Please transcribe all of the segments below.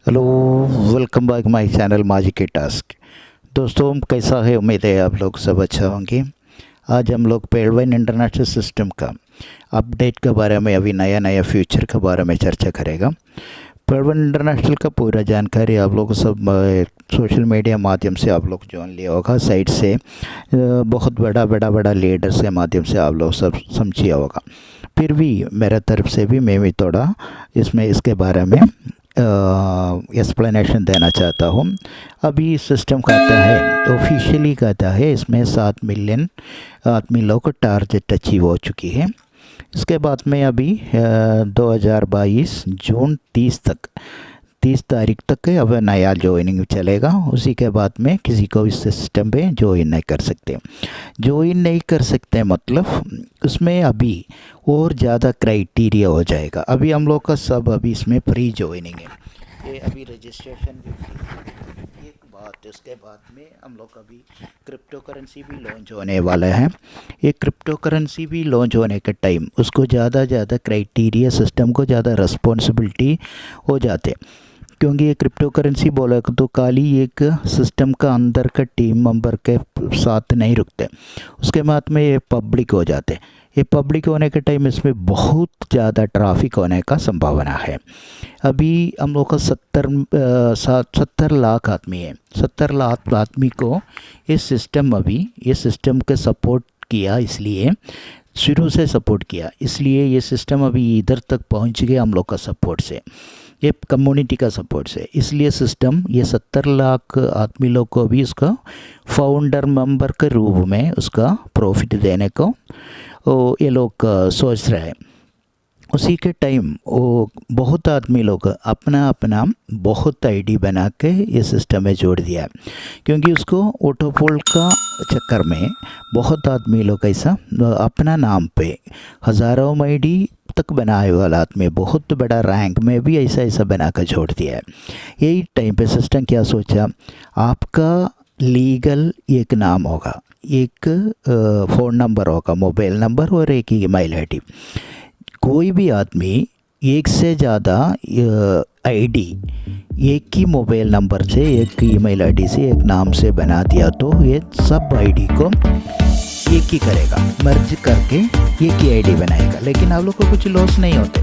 Hello, welcome back my channel magic के task. दोस्तों, कैसा है? उम्मीद है आप लोग सब अच्छा होंगे। आज हम लोग पेडवाइन इंटरनेशनल सिस्टम का अपडेट के बारे में, अभी नया फ्यूचर के बारे में चर्चा करेगा। पेडवाइन इंटरनेशनल का पूरा जानकारी आप लोग सब सोशल मीडिया माध्यम से आप लोग जान लिया होगा। साइट से बहुत बड़ा लीडर्स के माध्यम से आप लोग सब समझिया होगा। फिर भी मेरा तरफ से भी मैं भी थोड़ा इसके बारे में एक्सप्लेनेशन देना चाहता हूँ। अभी सिस्टम कहता है, ऑफिशियली कहता है, इसमें 7 मिलियन आदमी लोग को टारगेट अचीव हो चुकी है। इसके बाद में अभी 2022 जून 30 तारीख तक अब नया ज्वाइनिंग चलेगा। उसी के बाद में किसी को इस सिस्टम पे ज्वाइन नहीं कर सकते। ज्वाइन नहीं कर सकते मतलब उसमें अभी और ज़्यादा क्राइटेरिया हो जाएगा। अभी हम लोग का सब अभी इसमें फ्री ज्वाइनिंग है। ये अभी रजिस्ट्रेशन भी फ्री। एक बात, उसके बाद में हम लोग अभी क्रिप्टो करेंसी भी लॉन्च होने वाला है। ये क्रिप्टो करेंसी भी लॉन्च होने के टाइम उसको ज़्यादा क्राइटेरिया, सिस्टम को ज़्यादा रिस्पॉन्सिबिलिटी हो जाते, क्योंकि ये क्रिप्टो करेंसी बोला तो खाली एक सिस्टम का अंदर का टीम मेंबर के साथ नहीं रुकते। उसके बाद में ये पब्लिक हो जाते। ये पब्लिक होने के टाइम इसमें बहुत ज़्यादा ट्रैफिक होने का संभावना है। अभी हम लोग का 70 लाख आदमी है। 70 लाख आदमी को ये सिस्टम के सपोर्ट किया, इसलिए शुरू से सपोर्ट किया, इसलिए ये सिस्टम अभी इधर तक पहुंच गया हम लोग का सपोर्ट से, ये कम्युनिटी का सपोर्ट से। इसलिए सिस्टम ये 70 लाख आदमी लोग को भी उसका फाउंडर मेंबर के रूप में उसका प्रॉफिट देने को ये लोग सोच रहे हैं। उसी के टाइम वो बहुत आदमी लोग अपना बहुत आईडी बना के ये सिस्टम में जोड़ दिया है, क्योंकि उसको ऑटोपोल का चक्कर में बहुत आदमी लोग ऐसा अपना नाम पे हज़ारों आईडी तक बनाए वाला आदमी बहुत बड़ा रैंक में भी ऐसा बना कर छोड़ दिया है। यही टाइम पे सिस्टम क्या सोचा, आपका लीगल एक नाम होगा, एक फ़ोन नंबर होगा, मोबाइल नंबर और एक ईमेल आईडी। कोई भी आदमी एक से ज़्यादा आईडी एक ही मोबाइल नंबर से, एक ईमेल आईडी से, एक नाम से बना दिया तो ये सब आईडी को एक ही करेगा, मर्ज करके एक ही आईडी बनाएगा। लेकिन आप लोग को कुछ लॉस नहीं होते,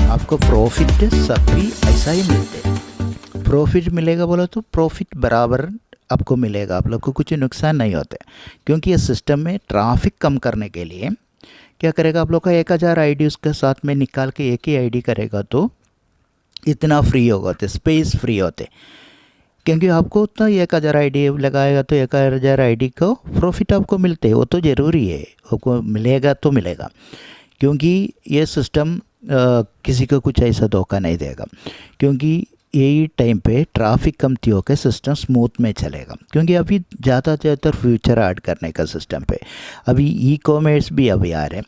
आपको प्रॉफिट सब भी ऐसा ही मिलते। प्रॉफिट मिलेगा बोला तो प्रॉफिट बराबर आपको मिलेगा, आप लोग को कुछ नुकसान नहीं होते। क्योंकि ये सिस्टम में ट्रैफिक कम करने के लिए क्या करेगा, आप लोग का 1000 आईडी उसके साथ में निकाल के एक ही आईडी करेगा तो इतना फ्री होगा, तो स्पेस फ्री होते। क्योंकि आपको उतना 1000 आईडी लगाएगा तो 1000 आईडी को प्रॉफिट आपको मिलते, वो तो ज़रूरी है, आपको मिलेगा तो मिलेगा। क्योंकि ये सिस्टम किसी को कुछ ऐसा धोखा नहीं देगा, क्योंकि यही टाइम पे ट्रैफिक कमती होकर सिस्टम स्मूथ में चलेगा। क्योंकि अभी ज़्यादातर फ्यूचर ऐड करने का सिस्टम पे अभी ई कॉमर्स भी अभी आ रहे हैं।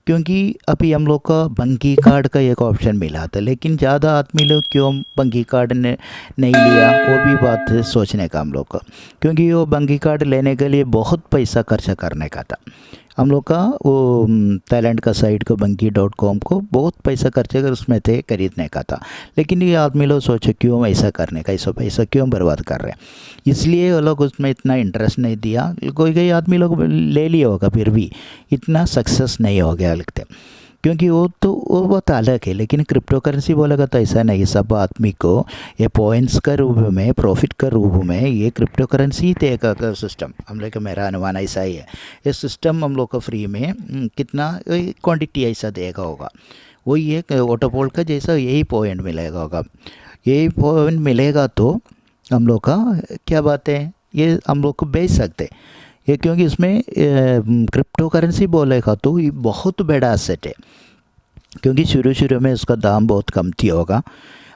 क्योंकि अभी हम लोग का बंकी कार्ड का एक ऑप्शन मिला था, लेकिन ज़्यादा आदमी लोग क्यों बंकी कार्ड ने नहीं लिया, वो भी बात है सोचने का हम लोग का। क्योंकि वो बंकी कार्ड लेने के लिए बहुत पैसा खर्चा करने का था हम लोग का। वो थाईलैंड का साइट को बंकी.com को बहुत पैसा खर्चे कर उसमें थे खरीदने का था। लेकिन ये आदमी लोग सोचे क्यों ऐसा करने का, ऐसा पैसा क्यों बर्बाद कर रहे हैं, इसलिए वो लोग उसमें इतना इंटरेस्ट नहीं दिया। कोई आदमी लोग ले लिया होगा, फिर भी इतना सक्सेस नहीं हो गया लगते, क्योंकि वो बहुत अलग है। लेकिन क्रिप्टो करेंसी बोलेगा तो ऐसा नहीं, सब आदमी को ये पॉइंट्स का रूप में, प्रॉफिट का रूप में ये क्रिप्टो करेंसी देगा का सिस्टम। हम लोग का मेरा अनुमान ऐसा ही है। ये सिस्टम हम लोग को फ्री में कितना क्वांटिटी ऐसा देगा होगा, वही एक ऑटोपोल का जैसा यही पॉइंट मिलेगा होगा। यही पॉइंट मिलेगा तो हम लोग का क्या बात है, ये हम लोग को बेच सकते ये, क्योंकि इसमें क्रिप्टो करेंसी बोलेगा तो ये बहुत बड़ा एसेट है। क्योंकि शुरू में उसका दाम बहुत कमती होगा।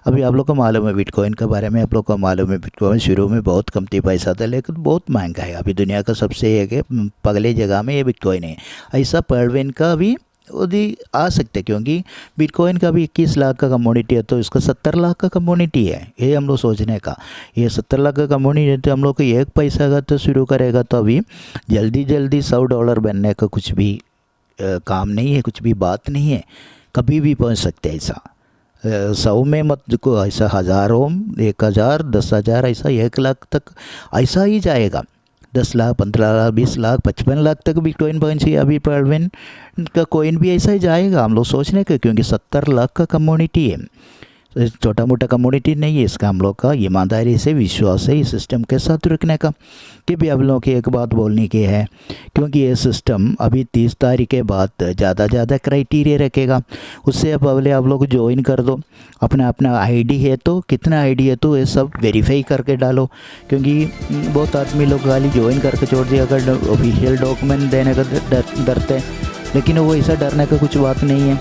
अभी आप लोग को मालूम है बिटकॉइन के बारे में, आप लोग को मालूम है बिटकॉइन शुरू में बहुत कमती पैसा था, लेकिन बहुत महंगा है। अभी दुनिया का सबसे एक पगले जगह में ये बिटकॉइन है। ऐसा पेडवाइन का भी भी आ सकते, क्योंकि बिटकॉइन का भी 21 लाख का कम्युनिटी है, तो इसका 70 लाख का कम्युनिटी है। ये हम लोग सोचने का, ये 70 लाख का कम्युनिटी है तो हम लोग को एक पैसा का तो शुरू करेगा तो अभी जल्दी $100 बनने का कुछ भी काम नहीं है, कुछ भी बात नहीं है, कभी भी पहुंच सकते हैं ऐसा। 100 में मत को, ऐसा हज़ारों, 1000, 10,000, ऐसा 1 लाख तक ऐसा ही जाएगा। 10 लाख, 15 लाख, 20 लाख, 55 लाख तक बिटकॉइन पहुंची अभी पर्लविन का कॉइन भी ऐसा ही जाएगा हम लोग सोचने के, क्योंकि 70 लाख का कम्युनिटी है, छोटा मोटा कम्युनिटी नहीं है इसका। हम लोग का ईमानदारी से विश्वास है इस सिस्टम के साथ रखने का। कि भी आप लोगों की एक बात बोलने की है, क्योंकि ये सिस्टम अभी 30 तारीख के बाद ज़्यादा क्राइटेरिया रखेगा। उससे पहले आप लोग ज्वाइन कर दो। अपना आईडी है तो, कितना आईडी है तो ये सब वेरीफाई करके डालो, क्योंकि बहुत आदमी लोग खाली ज्वाइन करके छोड़ दिया अगर ऑफिशियल डॉक्यूमेंट देने का डरते, लेकिन वो ऐसा डरने का कुछ बात नहीं है,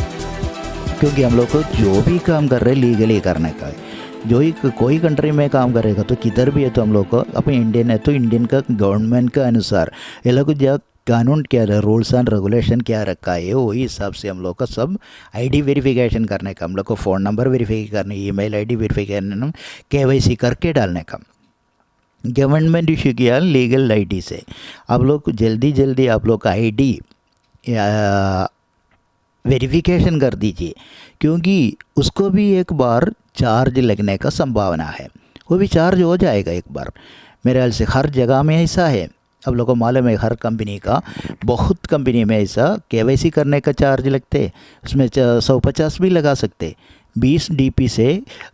क्योंकि हम लोग को जो भी काम कर रहे हैं लीगली करने का है। जो ही कोई कंट्री में काम करेगा तो किधर भी है तो हम लोग को, अपने इंडियन है तो इंडियन का गवर्नमेंट का अनुसार ये लोग जो कानून क्या है, रूल्स एंड रेगुलेशन क्या रखा है, वही हिसाब से हम लोग का सब आईडी वेरिफिकेशन करने का, हम लोग को फ़ोन नंबर वेरीफाई करने, ईमेल आईडी वेरीफाई करने, KYC करके डालने का। गवर्नमेंट इशू किया लीगल आईडी से। आप लोग जल्दी आप लोग का आईडी वेरिफिकेशन कर दीजिए, क्योंकि उसको भी एक बार चार्ज लगने का संभावना है। वो भी चार्ज हो जाएगा एक बार, मेरे ख्याल से हर जगह में ऐसा है। अब लोगों को मालूम है हर कंपनी का, बहुत कंपनी में ऐसा KYC करने का चार्ज लगते, उसमें 150 भी लगा सकते। 20 DP से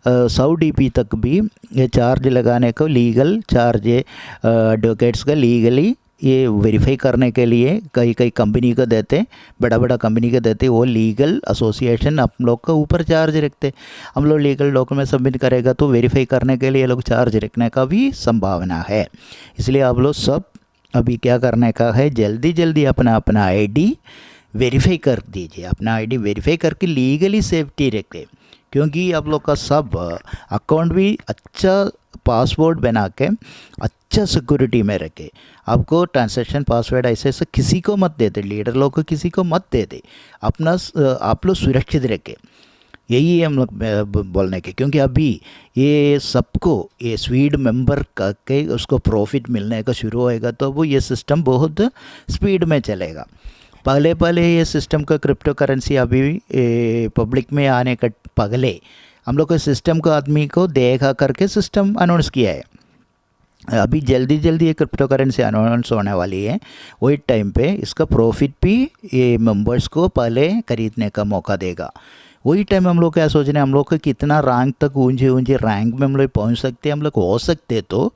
100 DP तक भी ये चार्ज लगाने को लीगल चार्ज है। एडवोकेट्स का लीगली ये वेरीफाई करने के लिए कई कंपनी को देते, बड़ा कंपनी को देते, वो लीगल एसोसिएशन हम लोग का ऊपर चार्ज रखते। हम लोग लीगल डॉक्यूमेंट सबमिट करेगा तो वेरीफाई करने के लिए लोग चार्ज रखने का भी संभावना है। इसलिए आप लोग सब अभी क्या करने का है, जल्दी अपना आईडी वेरीफाई कर दीजिए। अपना आईडी वेरीफाई करके लीगली सेफ्टी रखें, क्योंकि आप लोग का सब अकाउंट भी अच्छा पासवर्ड बना के अच्छा सिक्योरिटी में रखे। आपको ट्रांजैक्शन पासवर्ड ऐसे किसी को मत दे दे, लीडर लोग को किसी को मत दे दे, अपना आप लोग सुरक्षित रखें। यही है हम लोग बोलने के, क्योंकि अभी ये सबको ये स्पीड मेंबर करके उसको प्रॉफिट मिलने का शुरू होएगा तो वो ये सिस्टम बहुत स्पीड में चलेगा। पहले ये सिस्टम का क्रिप्टो करेंसी अभी पब्लिक में आने का पहले हम लोग को सिस्टम को आदमी को देखा करके सिस्टम अनाउंस किया है। अभी जल्दी ये क्रिप्टो करेंसी अनाउंस होने वाली है, वही टाइम पे इसका प्रॉफिट भी ये मेंबर्स को पहले खरीदने का मौका देगा। वही टाइम हम लोग क्या सोच रहे हैं, हम लोग को कितना रैंक तक ऊंचे रैंक में हम लोग पहुँच सकते हैं। हम लोग हो सकते तो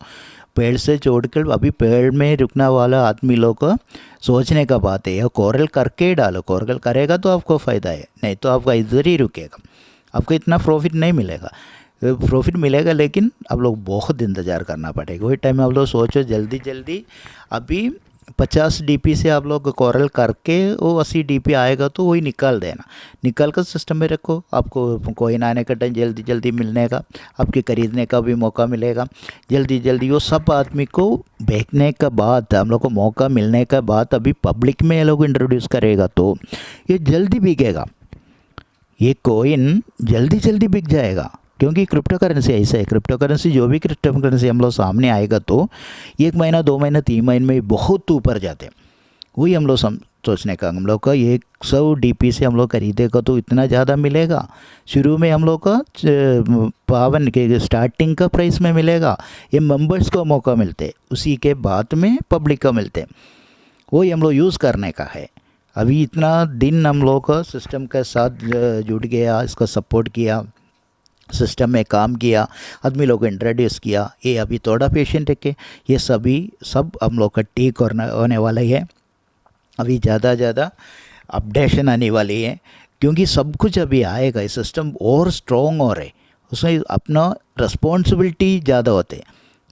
पेड़ से छोड़कर अभी पेड़ में रुकने वाला आदमी लोग को सोचने का बात है, कोरल करके डालो। कोरल करेगा तो आपको फ़ायदा है, नहीं तो आपका इधर ही रुकेगा, आपको इतना प्रॉफिट नहीं मिलेगा। प्रॉफिट मिलेगा लेकिन आप लोग बहुत इंतज़ार करना पड़ेगा। वही टाइम में आप लोग सोचो जल्दी अभी 50 DP से आप लोग कोरल करके वो 80 DP आएगा तो वही निकाल देना, निकाल कर सिस्टम में रखो। आपको कोइन आने का टाइम जल्दी मिलने का, आपके खरीदने का भी मौका मिलेगा जल्दी। वो सब आदमी को बेचने का बाद, हम लोग को मौका मिलने का बाद अभी पब्लिक में ये लोग इंट्रोड्यूस करेगा तो ये जल्दी बिकेगा। ये कोइन जल्दी बिक जाएगा, क्योंकि क्रिप्टो करेंसी ऐसा है। क्रिप्टो करेंसी जो भी क्रिप्टो करेंसी हम लोग सामने आएगा तो 1 महीना 2 महीना 3 महीने में बहुत ऊपर जाते हैं। वही हम लोग सोचने का, हम लोग का 100 DP से हम लोग खरीदेगा तो इतना ज़्यादा मिलेगा। शुरू में हम लोग का पावन के स्टार्टिंग का प्राइस में मिलेगा, ये मेंबर्स को मौका मिलते, उसी के बाद में पब्लिक को मिलते। वही हम लोग यूज़ करने का है। अभी इतना दिन हम लोग का सिस्टम के साथ जुड़ गया, इसका सपोर्ट किया, सिस्टम में काम किया, आदमी लोग को इंट्रोड्यूस किया। ये अभी थोड़ा पेशेंट रखे, ये सब हम लोग का ठीक होने वाला ही है। अभी ज़्यादा अपडेशन आने वाली है, क्योंकि सब कुछ अभी आएगा। ये सिस्टम और स्ट्रॉन्ग हो रहे, उसमें अपना रिस्पॉन्सिबिलिटी ज़्यादा होते।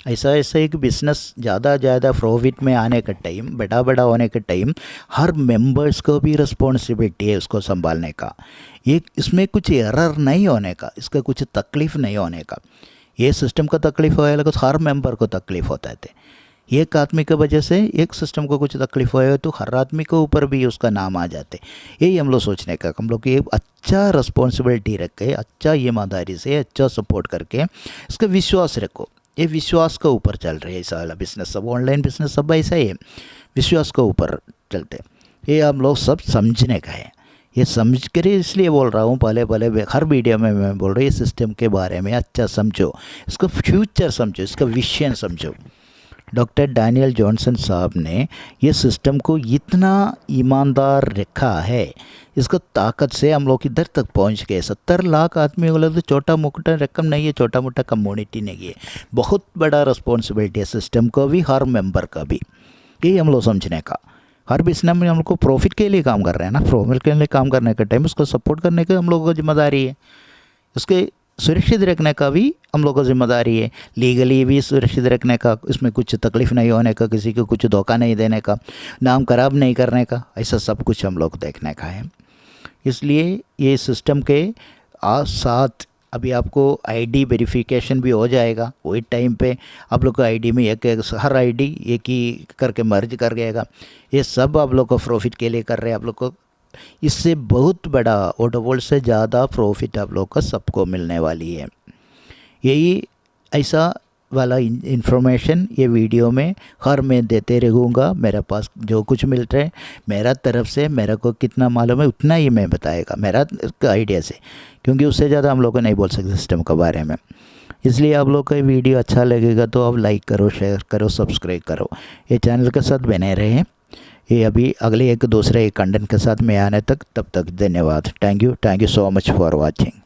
ऐसा एक बिज़नेस ज़्यादा प्रॉफिट में आने का टाइम, बड़ा होने का टाइम, हर मेंबर्स को भी रिस्पॉन्सिबिलिटी है उसको संभालने का। ये इसमें कुछ एरर नहीं होने का, इसका कुछ तकलीफ़ नहीं होने का। ये सिस्टम का तकलीफ़ होएगा तो हर मेंबर को तकलीफ़ होता है। एक आदमी की वजह से एक सिस्टम को कुछ तकलीफ़ होएगा तो हर आदमी के ऊपर भी उसका नाम आ जाते। यही हम लोग सोचने का, हम लोग ये अच्छा रिस्पॉन्सिबिलिटी रख के, अच्छा ईमानदारी से, अच्छा सपोर्ट करके इसका विश्वास रखो। ये विश्वास के ऊपर चल रही है ऐसा वाला बिज़नेस, सब ऑनलाइन बिज़नेस सब ऐसा ही है, विश्वास के ऊपर चलते। ये हम लोग सब समझने का है। ये समझ कर ही इसलिए बोल रहा हूँ, पहले पहले हर वीडियो में मैं बोल रहा हूँ ये सिस्टम के बारे में अच्छा समझो, इसका फ्यूचर समझो, इसका विजन समझो। डॉक्टर डैनियल जॉनसन साहब ने ये सिस्टम को इतना ईमानदार रखा है, इसका ताकत से हम लोग इधर तक पहुंच गए। 70 लाख आदमी बोले तो छोटा मोटा रकम नहीं है, छोटा मोटा कम्युनिटी नहीं है, बहुत बड़ा रिस्पॉन्सिबिलिटी है सिस्टम को भी, हर मेंबर का भी। यही हम लोग समझने का, हर बिजनेस में हम लोग को प्रॉफिट के लिए काम कर रहे हैं ना, प्रॉफिट के लिए काम करने के टाइम उसको सपोर्ट करने की हम लोगों को जिम्मेदारी है, उसके सुरक्षित रखने का भी हम लोगों को जिम्मेदारी है, लीगली भी सुरक्षित रखने का, इसमें कुछ तकलीफ़ नहीं होने का, किसी को कुछ धोखा नहीं देने का, नाम खराब नहीं करने का, ऐसा सब कुछ हम लोग देखने का है। इसलिए ये सिस्टम के साथ अभी आपको आईडी वेरिफिकेशन भी हो जाएगा, वही टाइम पे आप लोग को आईडी में एक हर आईडी एक ही करके मर्ज कर गएगा। ये सब आप लोग को प्रॉफिट के लिए कर रहे हैं, आप लोग को इससे बहुत बड़ा ऑटोवोल्ट से ज़्यादा प्रॉफिट आप लोग को सबको मिलने वाली है। यही ऐसा वाला इन्फॉर्मेशन ये वीडियो में हर मैं देते रहूँगा। मेरे पास जो कुछ मिल रहा है मेरा तरफ से, मेरे को कितना मालूम है उतना ही मैं बताएगा मेरा आइडिया से, क्योंकि उससे ज़्यादा हम लोग को नहीं बोल सकते सिस्टम के बारे में। इसलिए आप लोग का वीडियो अच्छा लगेगा तो आप लाइक करो, शेयर करो, सब्सक्राइब करो, ये चैनल के साथ बने रहें। ये अभी अगले एक दूसरे कंटेंट के साथ में आने तक, तब तक धन्यवाद। Thank you so much for watching.